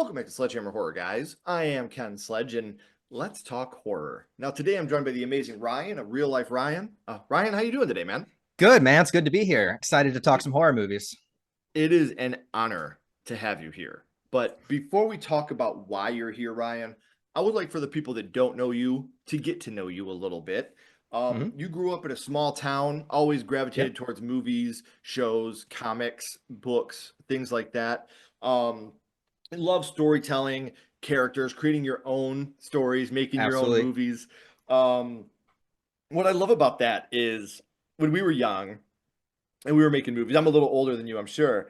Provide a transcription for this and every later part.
Welcome back to Sledgehammer Horror, guys. I am Ken Sledge, and let's talk horror. Now, today I'm joined by the amazing Ryan of Real Life Ryan. Ryan, how you doing today, man? Good, man. It's good to be here. Excited to talk some horror movies. It is an honor to have you here. But before we talk about why you're here, Ryan, I would like for the people that don't know you to get to know you a little bit. Hmm. You grew up in a small town, always Yep, gravitated towards movies, shows, comics, books, things like that. Um, love storytelling, characters, creating your own stories, making your own absolutely. movies. Um, what I love about that is when we were young and we were making movies, I'm a little older than you, I'm sure,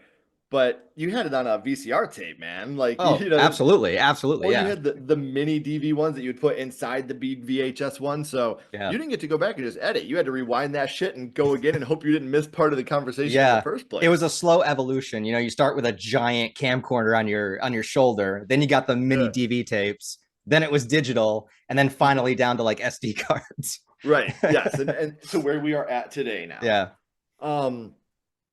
but you had it on a VCR tape, man. Like, Oh, absolutely, absolutely. or you Yeah, had the mini DV ones that you'd put inside the big VHS one. So yeah, you didn't get to go back and just edit. You had to rewind that shit and go again and hope you didn't miss part of the conversation in the yeah. first It was place. a slow evolution. You start with a giant camcorder on your shoulder, then you got the mini Yeah. DV tapes, then it was digital, and then finally down to like SD cards. Right. Yes. And to where we are at today now. Yeah. Um,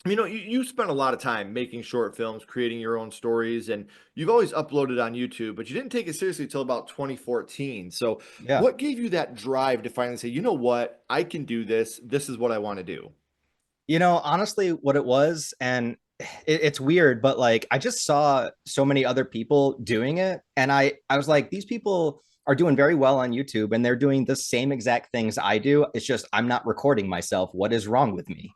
you spent a lot of time making short films, creating your own stories, and you've always uploaded on YouTube, but you didn't take it seriously until about 2014. So, Yeah. what gave you that drive to finally say, you know what, I can do this. This is what I want to do? Honestly, what it was, and it's weird, but like I just saw so many other people doing it, and I was like, these people are doing very well on YouTube, and they're doing the same exact things I do. It's just I'm not recording myself. What is wrong with me?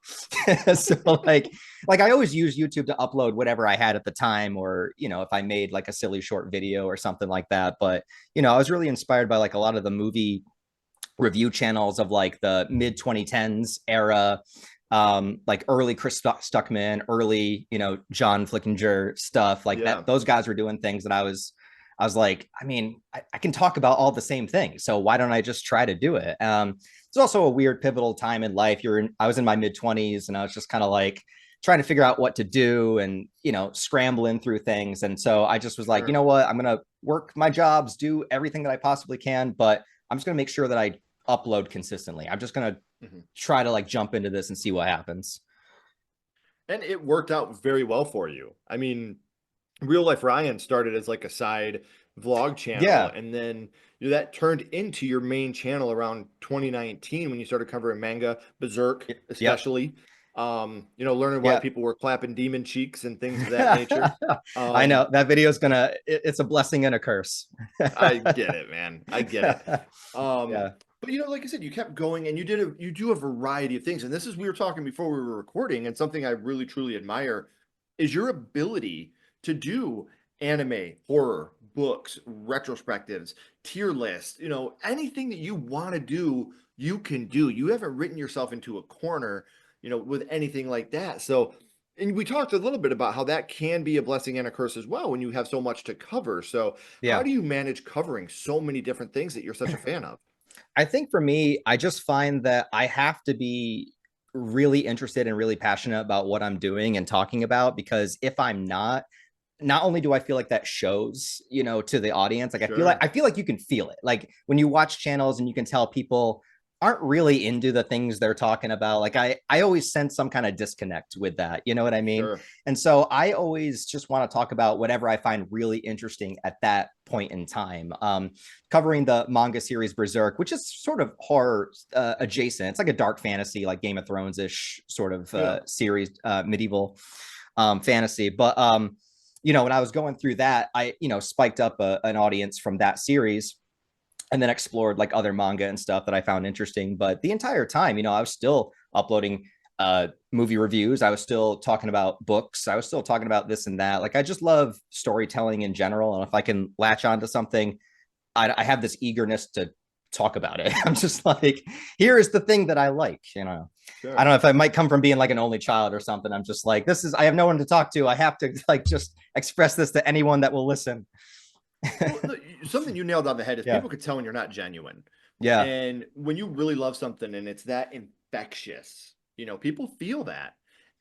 So like I always use YouTube to upload whatever I had at the time, or if I made like a silly short video or something like that. But I was really inspired by like a lot of the movie review channels of like the mid 2010s era, like early Chris Stuckman, early, John Flickinger stuff like that. Yeah, Those guys were doing things that I was like, I mean, I can talk about all the same things. So why don't I just try to do it? It's also a weird pivotal time in life. I was in my mid 20s and I was just kind of like trying to figure out what to do and, scrambling through things. And so I just was like, you sure. know what? I'm going to work my jobs, do everything that I possibly can, but I'm just going to make sure that I upload consistently. I'm just going to Mhm. try to like jump into this and see what happens. And it worked out very well for you. I mean, Real Life Ryan started as like a side vlog channel, Yeah. and then that turned into your main channel around 2019 when you started covering manga, Berserk, Yep. especially. Learning why Yeah. people were clapping demon cheeks and things of that nature. I Um, know that video is it's a blessing and a curse. I get it, man. I get it. Um, Yeah. but like I said, you kept going and you do a variety of things. And this is we were talking before we were recording, and something I really truly admire is your ability to do anime, horror, books, retrospectives, tier lists, anything that you want to do, you can do. You haven't written yourself into a corner, with anything like that. So and we talked a little bit about how that can be a blessing and a curse as well when you have so much to cover. So how Yeah. do you manage covering so many different things that you're such a fan of? I think for me, I just find that I have to be really interested and really passionate about what I'm doing and talking about, because if I'm not only do I feel like that shows, to the audience, like Sure. I feel like you can feel it. Like when you watch channels and you can tell people aren't really into the things they're talking about. Like I always sense some kind of disconnect with that. You know what I mean? Sure. And so I always just want to talk about whatever I find really interesting at that point in time. Covering the manga series Berserk, which is sort of horror adjacent. It's like a dark fantasy, like Game of Thrones ish sort of Yeah. series, medieval fantasy. But when I was going through that, I spiked up an audience from that series, and then explored like other manga and stuff that I found interesting. But the entire time, I was still uploading movie reviews. I was still talking about books. I was still talking about this and that. Like I just love storytelling in general, and if I can latch onto something, I have this eagerness to talk about it. I'm just like, here is the thing that I like. I Sure. don't know if I might come from being like an only child or something. I'm just like, I have no one to talk to. I have to like just express this to anyone that will listen. Well, something you nailed on the head is Yeah. people could tell when you're not genuine. Yeah. And when you really love something and it's that infectious, people feel that.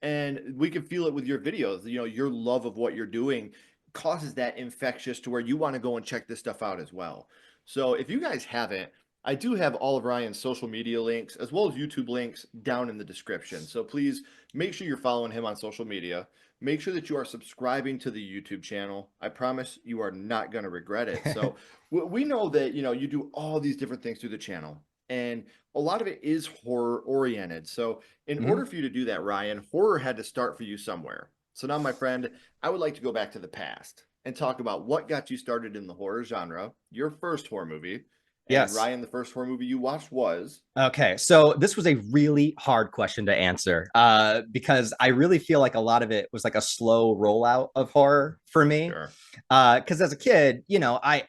And we can feel it with your videos. Your love of what you're doing causes that infectious to where you want to go and check this stuff out as well. So if you guys haven't, I do have all of Ryan's social media links as well as YouTube links down in the description. So please make sure you're following him on social media. Make sure that you are subscribing to the YouTube channel. I promise you are not going to regret it. So we know that you do all these different things through the channel, and a lot of it is horror oriented. So in Mhm. order for you to do that, Ryan, horror had to start for you somewhere. So now, my friend, I would like to go back to the past and talk about what got you started in the horror genre, your first horror movie. And Yes. Ryan, the first horror movie you watched was Okay, so this was a really hard question to answer because I really feel like a lot of it was like a slow rollout of horror for me. sure. Because as a kid, I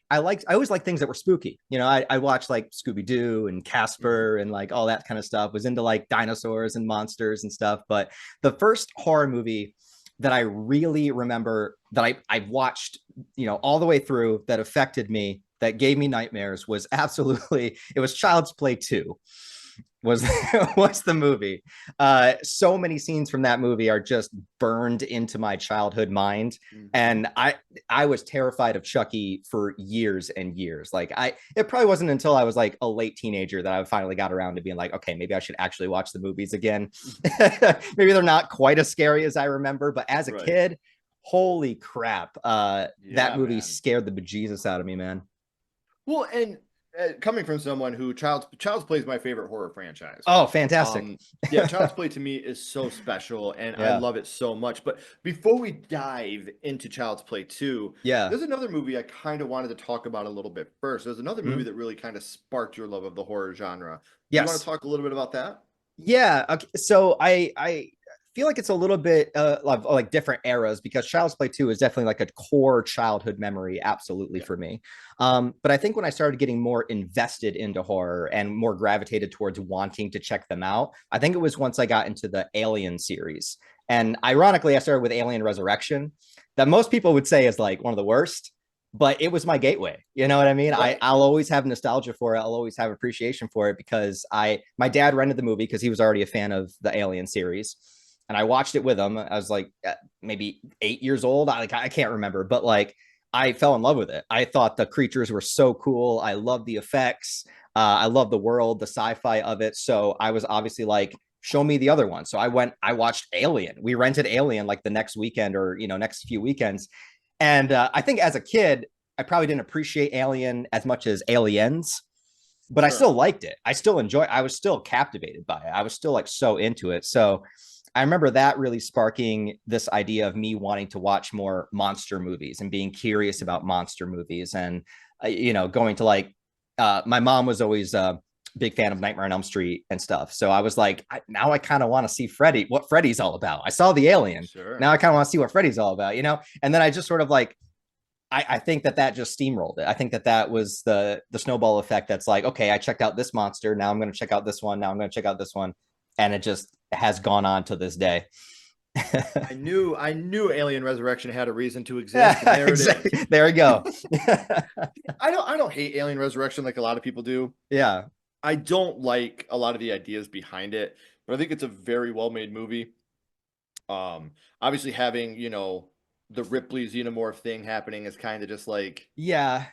always liked things that were spooky. I watched like Scooby Doo and Hmm. Casper and like all that kind of stuff. Was into like dinosaurs and monsters and stuff. But the first horror movie that I really remember that I watched, all the way through that affected me, that gave me nightmares was absolutely it was Child's Play 2 was was the movie. So many scenes from that movie are just burned into my childhood mind, Hmm. and I was terrified of Chucky for years and years. Like it probably wasn't until I was like a late teenager that I finally got around to being like, okay, maybe I should actually watch the movies again. Maybe they're not quite as scary as I remember, but as a Right. kid, holy crap, that Yeah, movie man. scared the bejesus out of me, man. Well, and coming from someone who Child's Play is my favorite horror franchise. Oh, fantastic. Um, yeah, Child's Play to me is so special, and I Yeah. love it so much. But before we dive into Child's Play 2, Yeah. there's another movie I kind of wanted to talk about a little bit first. There's another movie Mhm. that really kind of sparked your love of the horror genre. Do you want to Yes. talk a little bit about that? Yeah. Okay. So I feel like it's a little bit of like different eras because Child's Play 2 is definitely like a core childhood memory, absolutely Yeah. for me. But I think when I started getting more invested into horror and more gravitated towards wanting to check them out, I think it was once I got into the Alien series. And ironically, I started with Alien Resurrection, that most people would say is like one of the worst, but it was my gateway. You know what I mean? Right. I'll always have nostalgia for it. I'll always have appreciation for it because my dad rented the movie because he was already a fan of the Alien series, and I watched it with him. I was like maybe 8 years old. I can't remember, but like I fell in love with it. I thought the creatures were so cool. I loved the effects. I love the world, the sci-fi of it. So I was obviously like, show me the other one. So I watched Alien. We rented Alien like the next weekend or next few weekends, and I think as a kid, I probably didn't appreciate Alien as much as Aliens, but I Sure. still liked it. I still enjoy. I was still captivated by it. I was still like so into it. So I remember that really sparking this idea of me wanting to watch more monster movies and being curious about Mhm. monster movies and going to like my mom was always a big fan of Nightmare on Elm Street and stuff. So I was like, now I kind of want to see what Freddy's all about. I saw the Alien. Sure. Now I kind of want to see what Freddy's all about, And then I just sort of like I think that just steamrolled it. I think that was the snowball effect. That's like, okay, I checked out this monster. Now I'm going to check out this one. Now I'm going to check out this one, and it just has gone on to this day. I knew Alien Resurrection had a reason to exist, and Yeah, there it is. exactly. There we go. I don't hate Alien Resurrection like a lot of people do. Yeah, I don't like a lot of the ideas behind it, but I think it's a very well-made movie. Obviously having, the Ripley xenomorph thing happening is kind of just like, yeah.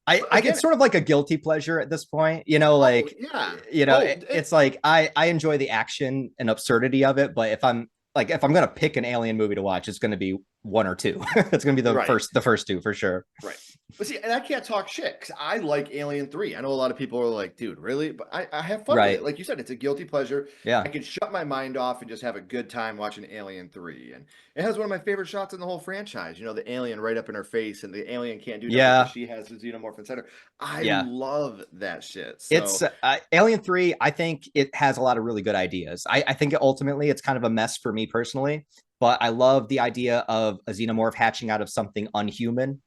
I get again, sort of like a guilty pleasure at this point. oh yeah. Oh, It's like I enjoy the action and absurdity of it, but if I'm gonna pick an alien movie to watch, it's gonna be one or two. It's gonna be right. the first two for sure. Right. But see, and I can't talk shit because I like Alien 3. I know a lot of people are like, dude, really? But I have fun with it. Right. Like you said, it's a guilty pleasure. I Yeah. can shut my mind off and just have a good time watching Alien 3. And it has one of my favorite shots in the whole franchise. The alien right up in her face, and the alien can't do nothing because Yeah. she has the xenomorph inside her. I Yeah. love that shit. It's So, Alien 3. I think it has a lot of really good ideas. I think ultimately it's kind of a mess for me personally, but I love the idea of a xenomorph hatching out of something unhuman.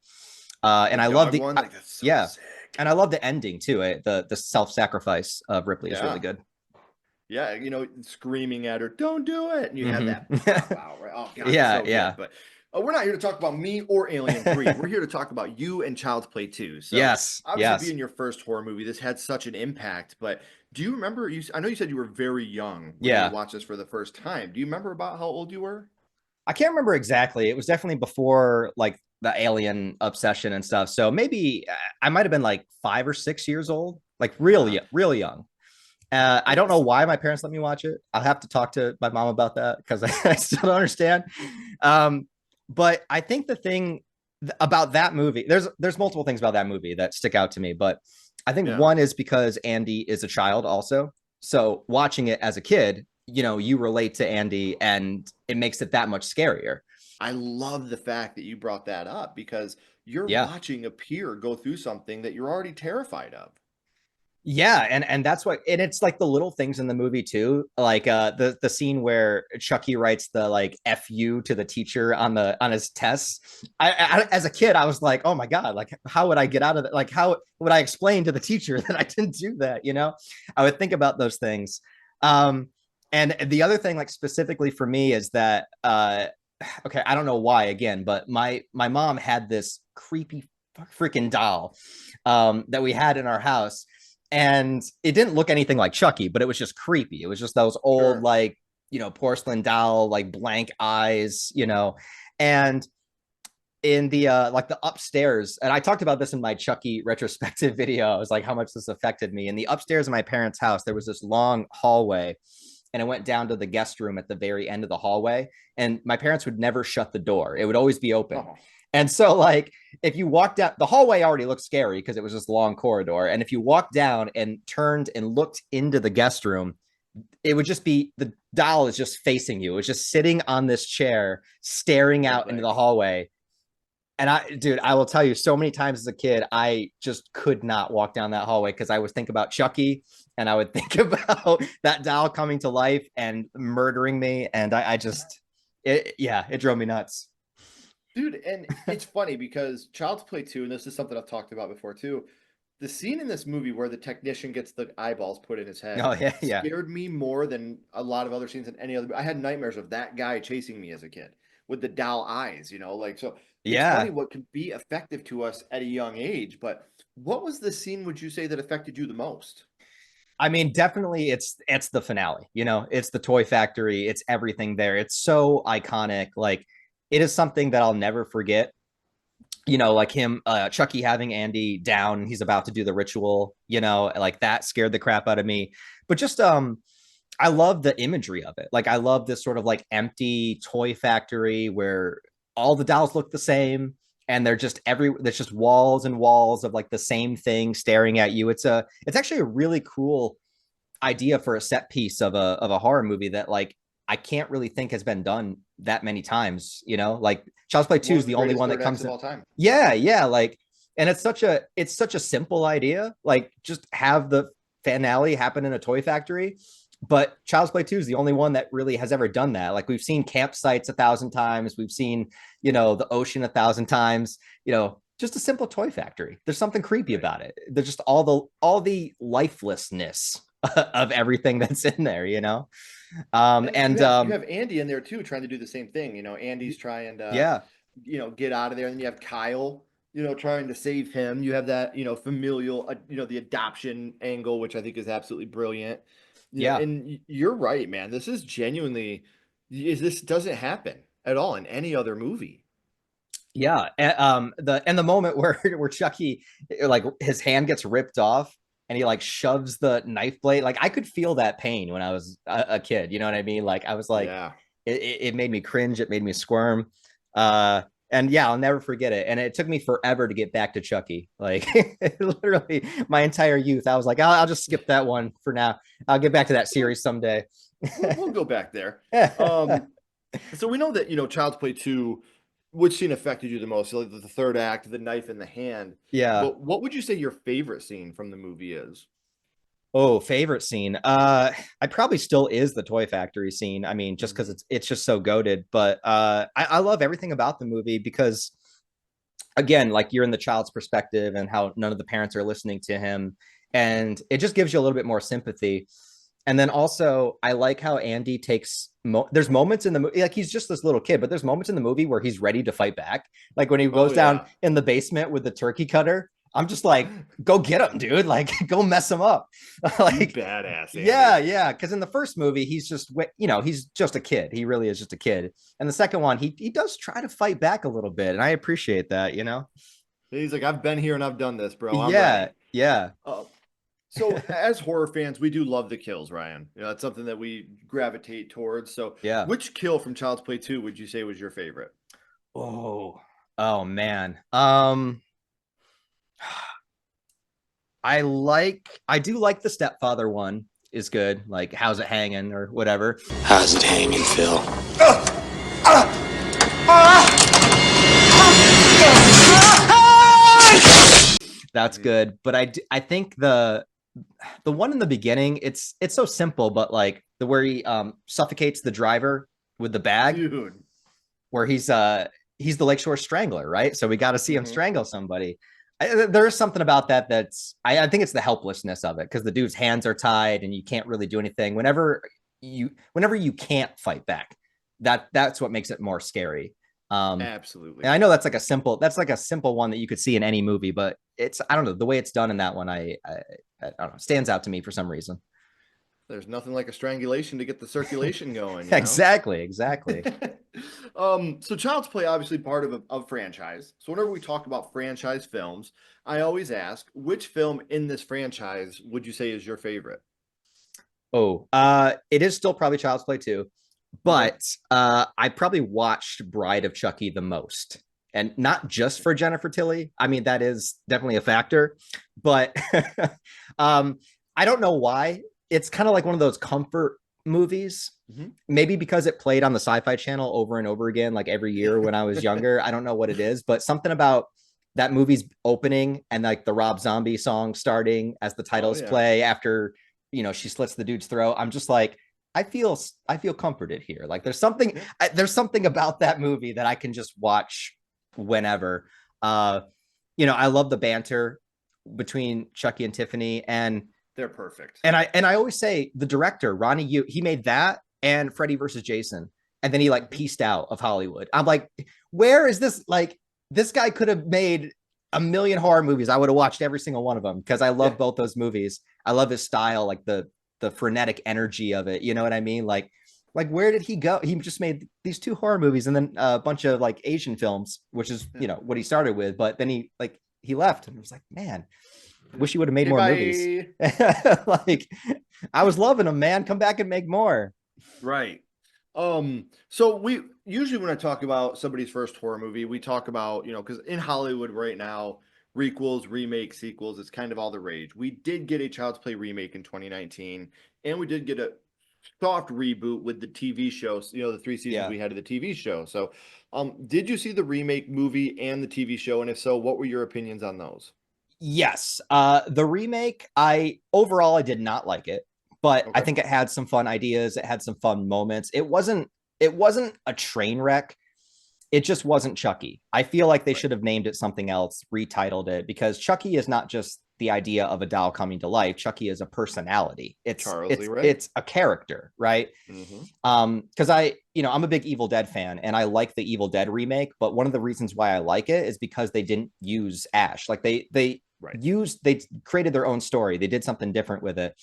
the And I love dog the one, like, that's so yeah, sick. and I love the ending too. The self sacrifice of Ripley is really Yeah. good. Yeah, screaming at her, "Don't do it!" And you have Hmm. that pop out, right? Oh God, it's Yeah, so good. yeah, But we're not here to talk about me or Alien 3. We're here to talk about you and Child's Play 2. So yes, obviously, yes, being your first horror movie, this had such an impact. But do you remember? I know you said you were very young when you yeah. watched this for the first time. Do you remember about how old you were? I can't remember exactly. It was definitely before like the alien obsession and stuff. So maybe I might have been like 5 or 6 years old. like Yeah. really young. I And don't know why my parents let me watch it. I'll have to talk to my mom about that because I still don't understand. Um, but I think the thing about that movie, there's multiple things about that movie that stick out to me, but I think yeah. one is because Andy is a child also. So watching it as a kid, you know, you relate to Andy and it makes it that much scarier. I love the fact that you brought that up because you're Yeah. watching a peer go through something that you're already terrified of. Yeah, and that's what, and it's like the little things in the movie too, like the scene where Chucky writes the like "fu" to the teacher on the on his tests. As a kid, I was like, oh my god, like how would I get out of that? Like how would I explain to the teacher that I didn't do that? You know, I would think about those things. Um, and the other thing, like specifically for me, is that okay, I don't know why again, but my mom had this creepy freaking doll that we had in our house, and it didn't look anything like Chucky, but it was just creepy. It was just those old, Sure. like, you know, porcelain doll, like blank eyes, you know. And in the like the upstairs, and I talked about this in my Chucky retrospective video. I was like, how much this affected me. In the upstairs of my parents' house, there was this long hallway, and it went down to the guest room at the very end of the hallway. And my parents would never shut the door; it would always be open. Oh, And so, like, if you walked down the hallway, already looked scary because it was this long corridor. And if you walked down and turned and looked into the guest room, it would just be the doll is just facing you. It was just sitting on this chair, staring poor out into the thing. hallway. And dude, I will tell you, so many times as a kid, I just could not walk down that hallway because I would think about Chucky and I would think about that doll coming to life and murdering me. And I just, yeah, it drove me nuts. Dude, and it's funny because Child's Play 2, and this is something I've talked about before too, the scene in this movie where the technician gets the eyeballs put in his head Oh, yeah, yeah, scared me more than a lot of other scenes in any other. I had nightmares of that guy chasing me as a kid with the doll eyes, you know, like so it's funny yeah. what can be effective to us at a young age, but what was the scene would you say that affected you the most? I mean, definitely it's the finale, you know, it's the toy factory, it's everything there. It's so iconic. Like it is something that I'll never forget. You know, like him, Chucky having Andy down, he's about to do the ritual, you know, like that scared the crap out of me. But just I love the imagery of it. Like I love this sort of like empty toy factory where all the dolls look the same and they're just there's just walls and walls of like the same thing staring at you. It's actually a really cool idea for a set piece of a horror movie that like I can't really think has been done that many times, you know? Like Child's Play 2 One is of the the only greatest one that third acts comes of in. all time. Yeah, yeah, like and it's such a simple idea. Like just have the finale happen in a toy factory. But Child's Play 2 is the only one that really has ever done that. Like we've seen campsites 1,000 times, we've seen, you know, the ocean 1,000 times, you know, just a simple toy factory. There's something creepy Right. about it. There's just all the lifelessness of everything that's in there, you know. And And you have Andy in there too, trying to do the same thing. You know, Andy's trying to, yeah, get out of there, and then you have Kyle, trying to save him. You have that, familial, the adoption angle, which I think is absolutely brilliant. yeah, And you're right, man. This is genuinely, this doesn't happen at all in any other movie. yeah. The moment where where Chucky like his hand gets ripped off and he like shoves the knife blade, like I could feel that pain when I was a kid. You know what I mean? Like I was like, Yeah. it made me cringe. It made me squirm. Uh, and yeah, I'll never forget it. And it took me forever to get back to Chucky. Like literally my entire youth, I was like, I'll just skip that one for now. I'll get back to that We'll, series someday. we'll go back there. Um, So we know that, Child's Play 2, which scene affected you the most? So, like the third act, the knife in the hand. Yeah. But what would you say your favorite scene from the movie is? Oh, favorite scene. I probably still is the Toy Factory scene. I mean, just because Hmm. it's just so goaded. But I love everything about the movie because again, like you're in the child's perspective and how none of the parents are listening to him. And it just gives you a little bit more sympathy. And then also, I like how Andy takes there's moments in the movie, like he's just this little kid, but there's moments in the movie where he's ready to fight back. Like when he Oh goes down yeah. in the basement with the turkey cutter, I'm just like, go get him, dude. Like, go mess him up. You Like, badass, yeah, Andy. yeah. Because in the first movie, he's just, you know, he's just a kid. He really is just a kid. And the second one, he does try to fight back a little bit, and I appreciate that. You know. He's like, I've been here and I've done this, bro. I'm Yeah, ready. yeah, Uh, So as horror fans, we do love the kills, Ryan. You know, that's something that we gravitate towards. So Yeah. which kill from Child's Play 2 would you say was your favorite? Oh, oh man. I do like the stepfather one is good. Like, how's it hanging or whatever. How's it hanging, Phil? That's good. But I think the one in the beginning, it's so simple, but like the where he suffocates the driver with the bag, Dude. where he's the Lakeshore Strangler, right? So we got to see him Mhm. strangle somebody. There's something about that I think it's the helplessness of it, because the dude's hands are tied and you can't really do anything. Whenever you can't fight back, that's what makes it more scary. Absolutely. And I know that's like a simple one that you could see in any movie, but I don't know, the way it's done in that one, I don't know, stands out to me for some reason. There's nothing like a strangulation to get the circulation going, Exactly. So Child's Play obviously part of a franchise. So whenever we talk about franchise films, I always ask, which film in this franchise would you say is your favorite? Oh, it is still probably Child's Play 2, Okay. but I probably watched Bride of Chucky the most. And not just for Jennifer Tilly. I mean, that is definitely a factor, but I don't know why. It's kind of like one of those comfort movies. Mhm. Maybe because it played on the Sci-Fi Channel over and over again, like every year when I was younger. I don't know what it is, but something about that movie's opening and like the Rob Zombie song starting as the Oh titles yeah. play after she slits the dude's throat. I'm just like, I feel comforted here. Like there's something about that movie that I can just watch whenever. Uh, I love the banter between Chucky and Tiffany, They're perfect. and I always say the director Ronnie Yu, he made that and Freddy versus Jason, and then he like Mhm. pieced out of Hollywood. I'm like, where is this? Like, this guy could have made a million horror movies. I would have watched every single one of them because I Yeah. love both those movies. I love his style, like the frenetic energy of it. You know what I mean? Like where did he go? He just made these two horror movies and then a bunch of like Asian films, which is Yeah. what he started with. But then he left and it was like, man, wish he would have made Okay, more movies. bye. Like, I was loving them, man. Come back and make more. Right. So we usually when I talk about somebody's first horror movie, we talk about, because in Hollywood right now, requels, remakes, sequels, it's kind of all the rage. We did get a Child's Play remake in 2019, and we did get a soft reboot with the TV show, the 3 seasons Yeah. we had of the TV show. So, did you see the remake movie and the TV show? And if so, what were your opinions on those? Yes. The remake, I did not like it, but I Okay. think it had some fun ideas. It had some fun moments. It wasn't a train wreck. It just wasn't Chucky. I feel like they Right. should have named it something else, retitled it, because Chucky is not just the idea of a doll coming to life. Chucky is a personality. It's Charles Lee it's Ray. it's a character, right? Mm-hmm. Because I'm a big Evil Dead fan and I like the Evil Dead remake, but one of the reasons why I like it is because they didn't use Ash. Like Right. they created their own story. They did something different with it.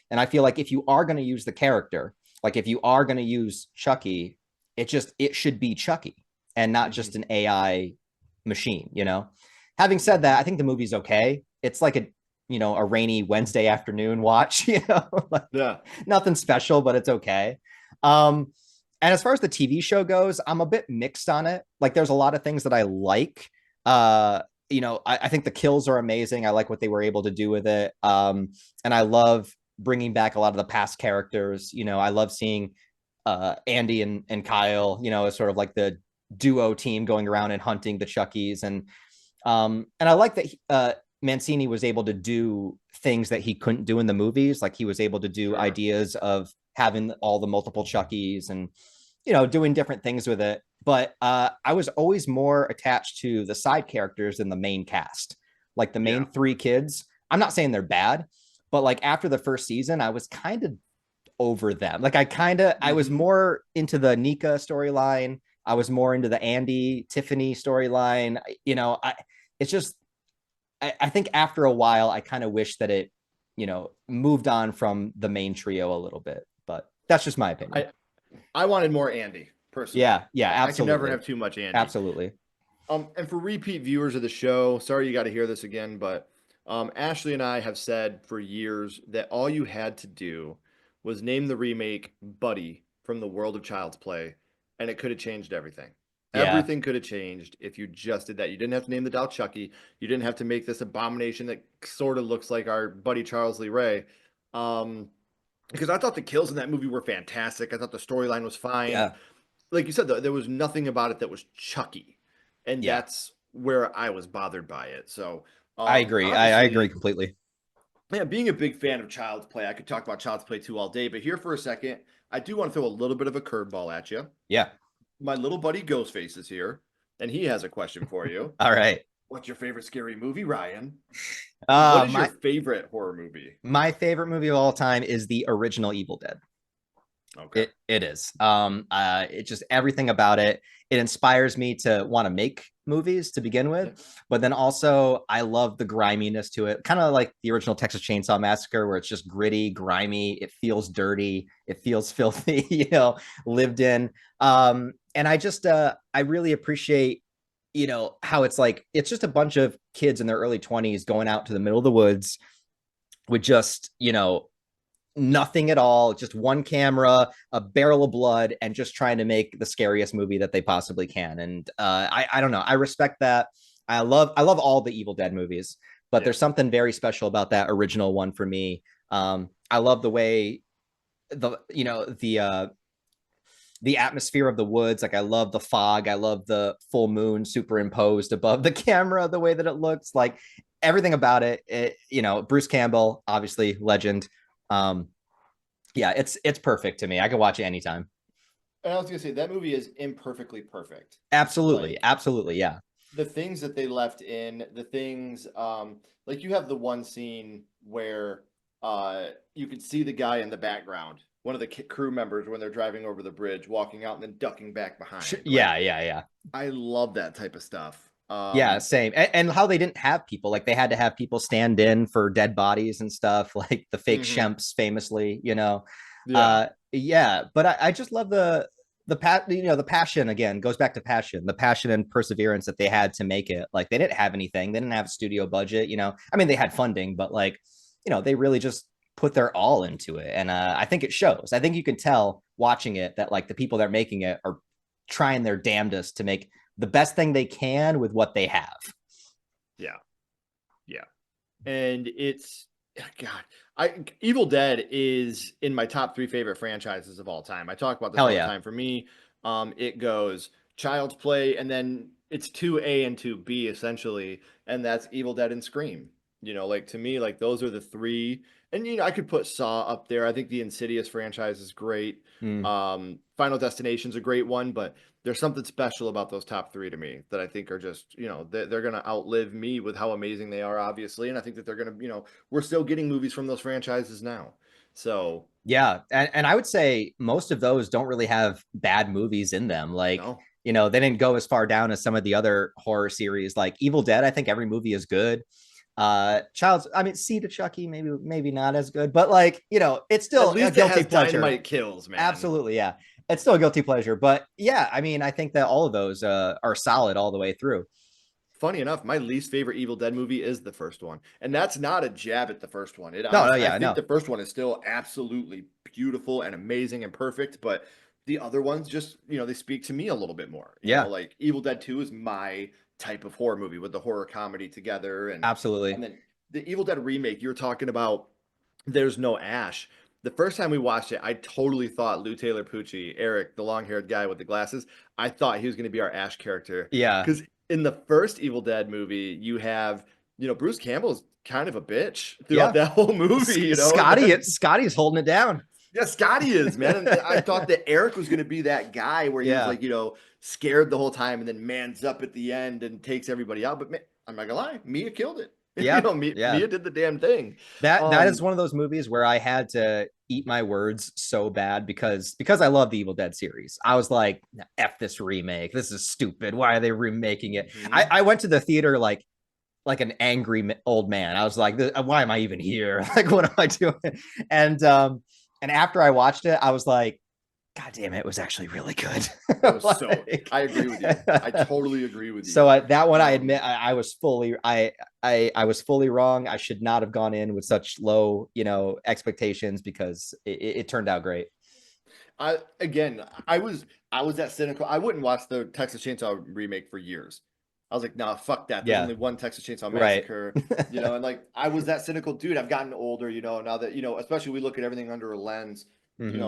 And I feel like if you are going to use the character, like if you are going to use Chucky, it should be Chucky and not just an AI machine. Having said that, I think the movie's okay. It's like a rainy Wednesday afternoon watch, like, Yeah. nothing special, but it's okay. Um, and as far as the TV show goes, I'm a bit mixed on it. Like, there's a lot of things that I like. I think the kills are amazing. I like what they were able to do with it. And I love bringing back a lot of the past characters. I love seeing Andy and Kyle, as sort of like the duo team going around and hunting the Chuckies. And I like that Mancini was able to do things that he couldn't do in the movies. Like, he was able to do Sure. ideas of having all the multiple Chuckies and doing different things with it. But I was always more attached to the side characters than the main cast, like the main Yeah. three kids. I'm not saying they're bad, but like after the first season, I was kind of over them. Like I was Mhm. more into the Nika storyline. I was more into the Andy Tiffany storyline. It's just I think after a while, I kind of wish that it, moved on from the main trio a little bit. But that's just my opinion. I wanted more Andy personally. Yeah, yeah, I can never absolutely, have too much Andy. absolutely. And for repeat viewers of the show, sorry you got to hear this again, but Ashley and I have said for years that all you had to do was name the remake Buddy from the world of Child's Play, and it could have changed everything. Yeah. Everything could have changed if you just did that. You didn't have to name the doll Chucky. You didn't have to make this abomination that sort of looks like our buddy Charles Lee Ray. Um, because I thought the kills in that movie were fantastic. I thought the storyline was fine. Yeah. Like you said, there was nothing about it that was Chucky, and Yeah. that's where I was bothered by it. So, I agree. I agree obviously, completely. yeah, being a big fan of Child's Play, I could talk about Child's Play 2 all day, but here for a second, I do want to throw a little bit of a curveball at you. Yeah. My little buddy Ghostface is here, and he has a question for you. All right. What's your favorite scary movie, Ryan? And what is your My favorite horror movie? my favorite movie of all time is the original Evil Dead. Okay. It is. It just everything about it. It inspires me to want to make movies to begin Yeah. with, but then also I love the griminess to it, kind of like the original Texas Chainsaw Massacre, where it's just gritty, grimy. It feels dirty. It feels filthy. Lived in. And I really appreciate how it's like it's just a bunch of kids in their early 20s going out to the middle of the woods with just nothing at all, just one camera, a barrel of blood, and just trying to make the scariest movie that they possibly can. And I don't know, I respect that. I love all the Evil Dead movies, but Yeah. there's something very special about that original one for me. I love the way the atmosphere of the woods. Like I love the fog. I love the full moon superimposed above the camera, the way that it looks. Like everything about it. Bruce Campbell, obviously legend. Um, yeah, it's perfect to me. I can watch it anytime. And I was gonna say that movie is imperfectly perfect. Absolutely, Like absolutely, yeah. the things that they left in, the things like you have the one scene where you could see the guy in the background, one of the crew members when they're driving over the bridge, walking out and then ducking back behind. Yeah, Like yeah, yeah. I love that type of stuff. Yeah, same. And how they didn't have people, like they had to have people stand in for dead bodies and stuff, like the fake Mhm. Shemps famously. Yeah. Yeah, but I just love the passion. Again, goes back to the passion and perseverance that they had to make it. Like they didn't have anything, they didn't have a studio budget. I mean, they had funding, but like they really just put their all into it. And I think it shows. I think you can tell watching it that like the people that are making it are trying their damnedest to make the best thing they can with what they have. Yeah. Yeah. And it's God, Evil Dead is in my top three favorite franchises of all time. I talk about this Hell all the yeah. time. For me, it goes Child's Play, and then it's 2A and 2B essentially, and that's Evil Dead and Scream. Like to me, like those are the three. And I could put Saw up there. I think the Insidious franchise is great. Mm. Final Destination's a great one, but there's something special about those top three to me that I think are just, they're going to outlive me with how amazing they are, obviously. And I think that they're going to, we're still getting movies from those franchises now. So, Yeah. And I would say most of those don't really have bad movies in them. Like, no. they didn't go as far down as some of the other horror series. Like Evil Dead, I think every movie is good. I mean, Seed of Chucky, maybe not as good, but like, it's At still a least it guilty has pleasure. dynamite kills, man. Absolutely, yeah. It's still a guilty pleasure. But yeah, I mean, I think that all of those are solid all the way through. Funny enough, my least favorite Evil Dead movie is the first one. And that's not a jab at the first one. It No, no, honestly, I yeah, think no. the first one is still absolutely beautiful and amazing and perfect, but the other ones just, they speak to me a little bit more. Yeah, Like Evil Dead 2 is my type of horror movie with the horror comedy together and absolutely. then the Evil Dead remake you're talking about, There's No Ash. The first time we watched it, I totally thought Lou Taylor Pucci, Eric, the long-haired guy with the glasses, I thought he was going to be our Ash character Yeah. because in the first Evil Dead movie, you have, Bruce Campbell's kind of a bitch throughout Yeah. that whole movie, and then Scotty's holding it down. yeah, Scotty is, man. And I thought that Eric was going to be that guy where he was Yeah. like, scared the whole time and then mans up at the end and takes everybody out. But man, I'm not gonna lie, Mia killed it. Yeah. Yeah. Mia did the damn thing. That is Um, one of those movies where I had to eat my words so bad because I love the Evil Dead series. I was like, F this remake. This is stupid. Why are they remaking it? mhm. I went to the theater like an angry old man. I was like, why am I even here? Like, what am I doing? And after I watched it, I was like, God damn it, it was actually really good. It was so. Like, I agree with you. I totally agree with so you. that one, I admit, I was fully, I was fully wrong. I should not have gone in with such low, expectations because it turned out great. I was that cynical. I wouldn't watch the Texas Chainsaw remake for years. I was like, nah, fuck that. There's Yeah, only one Texas Chainsaw right. Massacre, and like I was that cynical dude. I've gotten older, now that, especially we look at everything under a lens, Hmm.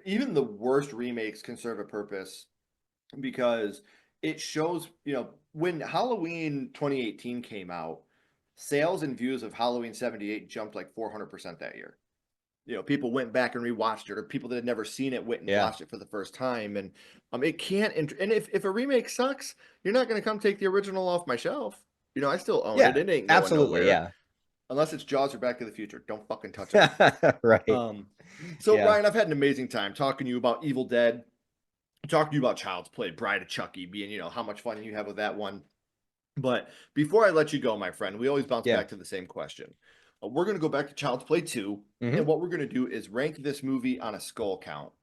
even the worst remakes can serve a purpose because it shows, when Halloween 2018 came out, sales and views of Halloween 78 jumped like 400% that year. People went back and rewatched it, or people that had never seen it went and Yeah, watched it for the first time. And it can't. And if a remake sucks, you're not going to come take the original off my shelf. I still own it. yeah, It ain't going absolutely, nowhere yeah. unless it's Jaws or Back to the Future. Don't fucking touch it. Right. Um, so Yeah. Ryan, I've had an amazing time talking to you about Evil Dead, talking to you about Child's Play, Bride of Chucky, being how much fun you have with that one. But before I let you go, my friend, we always bounce Yeah. back to the same question. We're going to go back to Child's Play 2, and Hmm. what we're going to do is rank this movie on a skull count.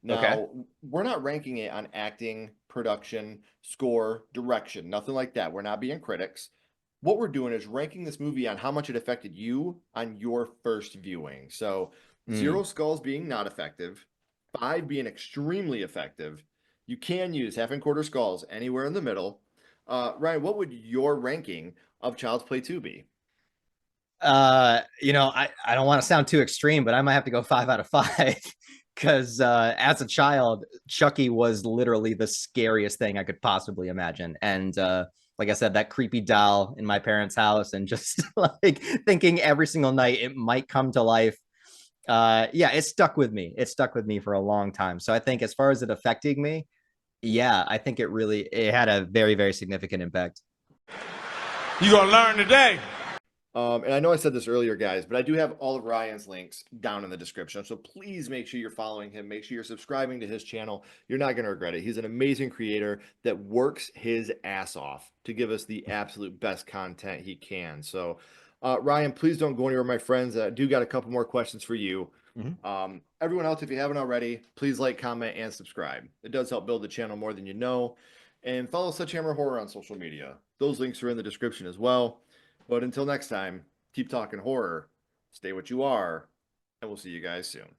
Okay. Now, we're not ranking it on acting, production, score, direction, nothing like that. We're not being critics. What we're doing is ranking this movie on how much it affected you on your first viewing. So, Mm. 0 skulls being not effective, 5 being extremely effective. You can use half and quarter skulls anywhere in the middle. Ryan, what would your ranking of Child's Play 2 be? I don't want to sound too extreme, but I might have to go 5 out of 5 because as a child, Chucky was literally the scariest thing I could possibly imagine. And like I said, that creepy doll in my parents' house, and just like thinking every single night it might come to life. Yeah, it stuck with me. It stuck with me for a long time. So I think as far as it affecting me, yeah, I think it had a very, very significant impact. You gonna learn today. And I know I said this earlier, guys, but I do have all of Ryan's links down in the description. So please make sure you're following him. Make sure you're subscribing to his channel. You're not going to regret it. He's an amazing creator that works his ass off to give us the absolute best content he can. So, Ryan, please don't go anywhere, my friends. I do got a couple more questions for you. Mhm. Everyone else, if you haven't already, please like, comment, and subscribe. It does help build the channel more than you know. And follow SledgeHammer Horror on social media. Those links are in the description as well. But until next time, keep talking horror, stay what you are, and we'll see you guys soon.